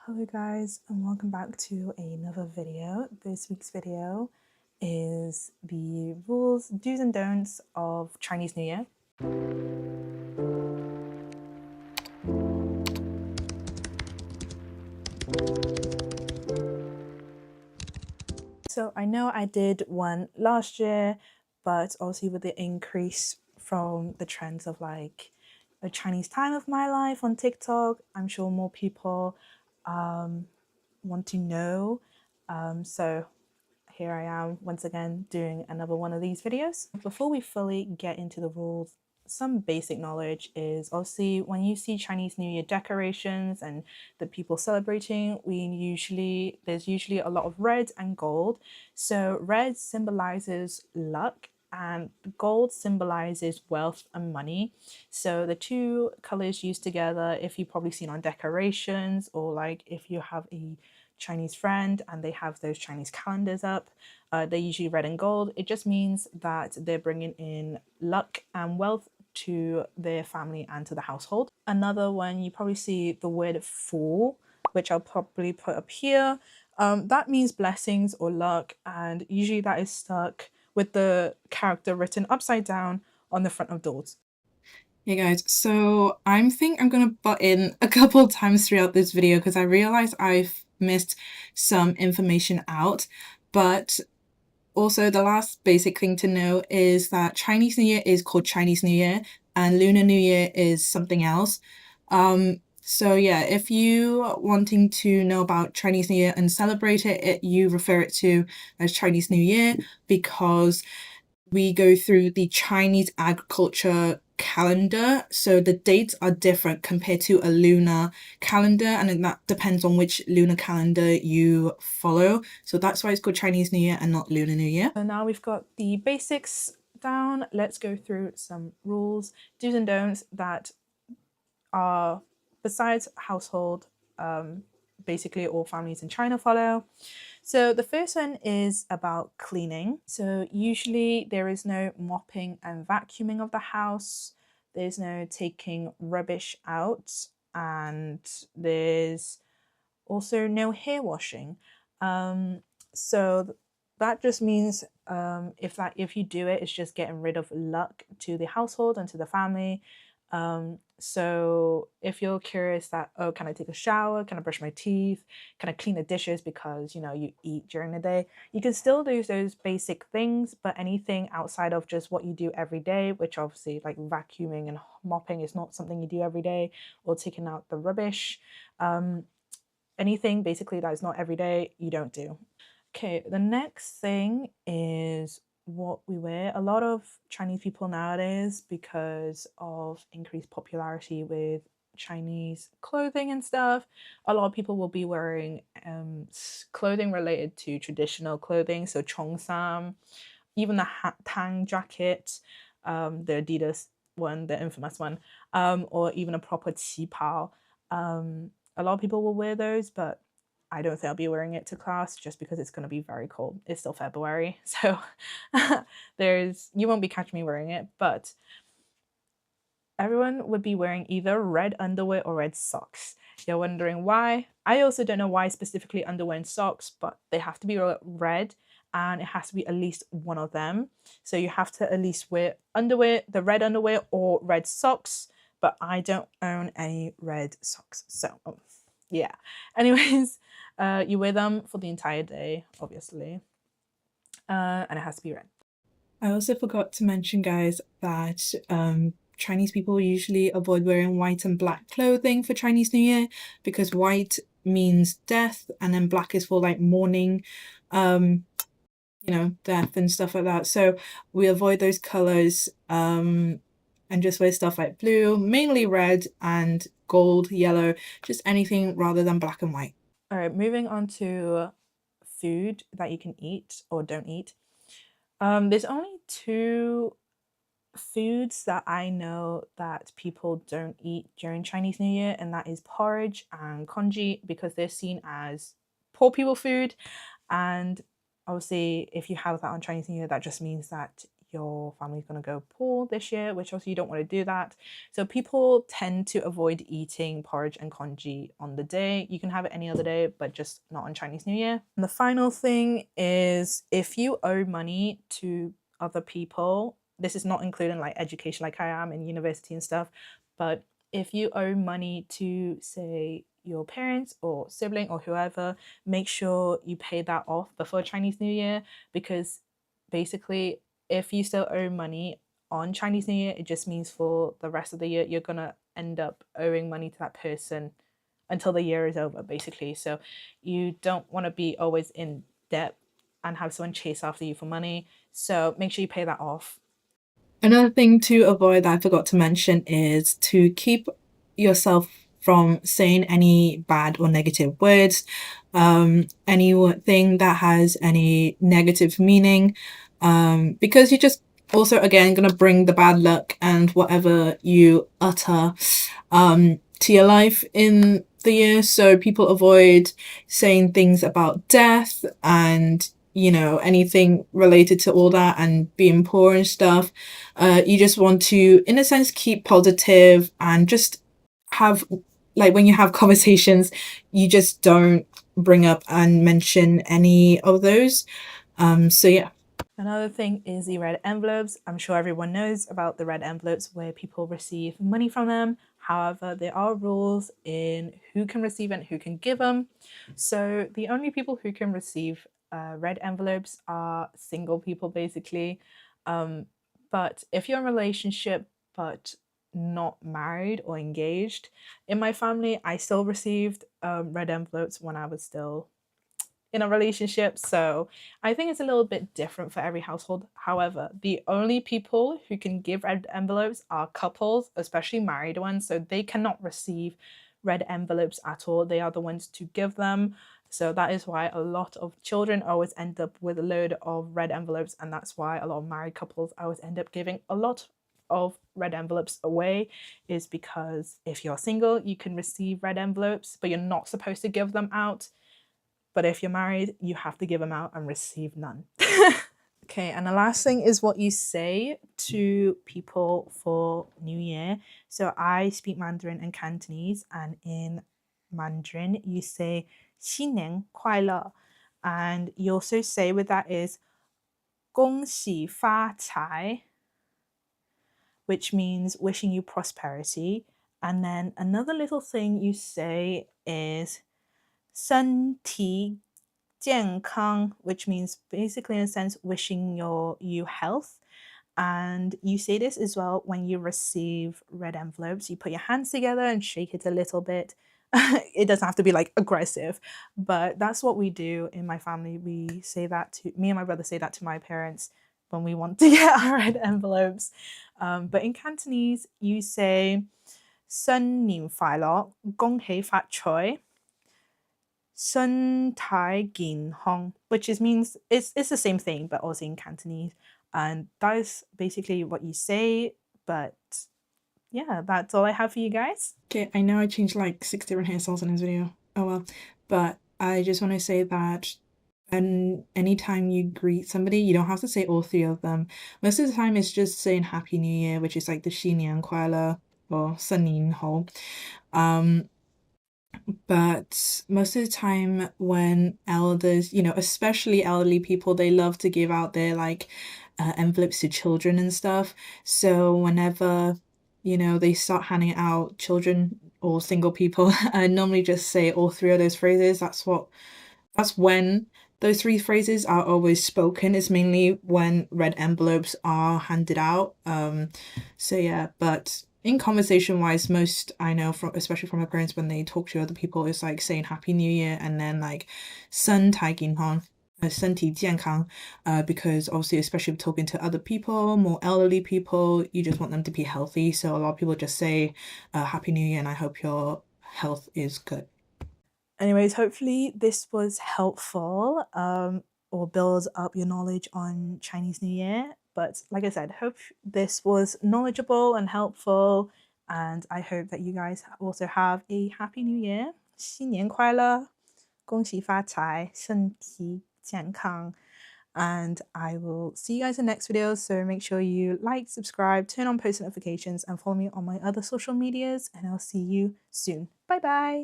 Hello guys, and welcome back to another video. This week's video is the rules, do's and don'ts of Chinese New Year. So I know I did one last year, but obviously with the increase from the trends of like a Chinese time of my life on TikTok, I'm sure more people want to know. So here I am once again doing another one of these videos. Before we fully get into the rules, some basic knowledge is obviously when you see Chinese New Year decorations and the people celebrating, there's usually a lot of red and gold. So red symbolizes luck and gold symbolizes wealth and money. So the two colors used together, if you've probably seen on decorations, or like if you have a Chinese friend and they have those Chinese calendars up, they're usually red and gold. It just means that they're bringing in luck and wealth to their family and to the household. Another one, you probably see the word fool, which I'll probably put up here. That means blessings or luck, and usually that is stuck with the character written upside down on the front of doors. Hey guys, so I'm gonna butt in a couple times throughout this video because I realize I've missed some information out. But also the last basic thing to know is that Chinese New Year is called Chinese New Year and Lunar New Year is something else. So yeah, if you wanting to know about Chinese New Year and celebrate it, you refer it to as Chinese New Year because we go through the Chinese agriculture calendar. So the dates are different compared to a lunar calendar, and then that depends on which lunar calendar you follow. So that's why it's called Chinese New Year and not Lunar New Year. So now we've got the basics down. Let's go through some rules, do's and don'ts that are besides household, basically all families in China follow. So the first one is about cleaning. So usually there is no mopping and vacuuming of the house. There's no taking rubbish out, and there's also no hair washing. So that just means if you do it, it's just getting rid of luck to the household and to the family. So if you're curious that, oh, can I take a shower? Can I brush my teeth? Can I clean the dishes because, you eat during the day? You can still do those basic things, but anything outside of just what you do every day, which obviously like vacuuming and mopping is not something you do every day, or taking out the rubbish. Anything basically that is not every day, you don't do. Okay, the next thing is what we wear. A lot of Chinese people nowadays, because of increased popularity with Chinese clothing and stuff, a lot of people will be wearing clothing related to traditional clothing. So cheongsam, even the tang jacket, the Adidas one, the infamous one, or even a proper qipao. A lot of people will wear those, but I don't think I'll be wearing it to class just because it's going to be very cold. It's still February, so you won't be catching me wearing it, but everyone would be wearing either red underwear or red socks. You're wondering why? I also don't know why specifically underwear and socks, but they have to be red and it has to be at least one of them. So you have to at least wear underwear, the red underwear or red socks, but I don't own any red socks. So yeah. Anyways, you wear them for the entire day, obviously, and it has to be red. I also forgot to mention, guys, that Chinese people usually avoid wearing white and black clothing for Chinese New Year because white means death and then black is for like mourning, death and stuff like that. So we avoid those colors and just wear stuff like blue, mainly red and gold, yellow, just anything rather than black and white. All right, moving on to food that you can eat or don't eat. There's only two foods that I know that people don't eat during Chinese New Year, and that is porridge and congee, because they're seen as poor people food. And obviously, if you have that on Chinese New Year, that just means that your family's going to go poor this year, which also you don't want to do that. So people tend to avoid eating porridge and congee on the day. You can have it any other day, but just not on Chinese New Year. And the final thing is, if you owe money to other people, this is not including like education like I am in university and stuff, but if you owe money to, say, your parents or sibling or whoever, make sure you pay that off before Chinese New Year, because basically if you still owe money on Chinese New Year, it just means for the rest of the year you're gonna end up owing money to that person until the year is over, basically. So you don't want to be always in debt and have someone chase after you for money. So make sure you pay that off. Another thing to avoid that I forgot to mention is to keep yourself from saying any bad or negative words, anything that has any negative meaning, because you're just also again gonna bring the bad luck and whatever you utter to your life in the year. So people avoid saying things about death and anything related to all that and being poor and stuff. You just want to, in a sense, keep positive and just have, like, when you have conversations, you just don't bring up and mention any of those. So yeah. Another thing is the red envelopes. I'm sure everyone knows about the red envelopes where people receive money from them. However, there are rules in who can receive and who can give them. So the only people who can receive red envelopes are single people, basically. But if you're in a relationship but not married or engaged, in my family, I still received red envelopes when I was still in a relationship. So I think it's a little bit different for every household. However, the only people who can give red envelopes are couples, especially married ones. So they cannot receive red envelopes at all. They are the ones to give them. So that is why a lot of children always end up with a load of red envelopes. And that's why a lot of married couples always end up giving a lot of red envelopes away, is because if you're single, you can receive red envelopes, but you're not supposed to give them out. But if you're married, you have to give them out and receive none. Okay, and the last thing is what you say to people for New Year. So I speak Mandarin and Cantonese, and in Mandarin, you say 新年快乐. And you also say with that is 恭喜发财, which means wishing you prosperity. And then another little thing you say is 身体健康, which means basically in a sense wishing you health. And you say this as well when you receive red envelopes. You put your hands together and shake it a little bit. It doesn't have to be like aggressive, but that's what we do in my family. We say that to me and my brother say that to my parents when we want to get our red envelopes. But in Cantonese, you say 新年快樂,恭喜發財,身體健康, which means it's the same thing but also in Cantonese, and that is basically what you say. But yeah, that's all I have for you guys. Okay, I know I changed like 6 different hairstyles in this video. Oh well. But I just want to say that anytime you greet somebody, you don't have to say all three of them. Most of the time it's just saying Happy New Year, which is like the 新年快乐 or 新年好. But most of the time when elders, especially elderly people, they love to give out their like envelopes to children and stuff. So whenever, they start handing out, children or single people, I normally just say all three of those phrases. That's when those three phrases are always spoken. It's mainly when red envelopes are handed out. So yeah, but in conversation wise, most I know from, especially from my parents, when they talk to other people, it's like saying Happy New Year and then like 身体健康, 身体健康, because obviously, especially talking to other people, more elderly people, you just want them to be healthy. So a lot of people just say Happy New Year and I hope your health is good. Anyways, hopefully this was helpful, or builds up your knowledge on Chinese New Year. But like I said, hope this was knowledgeable and helpful, and I hope that you guys also have a happy New Year. 新年快乐,恭喜发财,身体健康. and I will see you guys in the next video. So make sure you like, subscribe, turn on post notifications, and follow me on my other social medias, and I'll see you soon. Bye bye.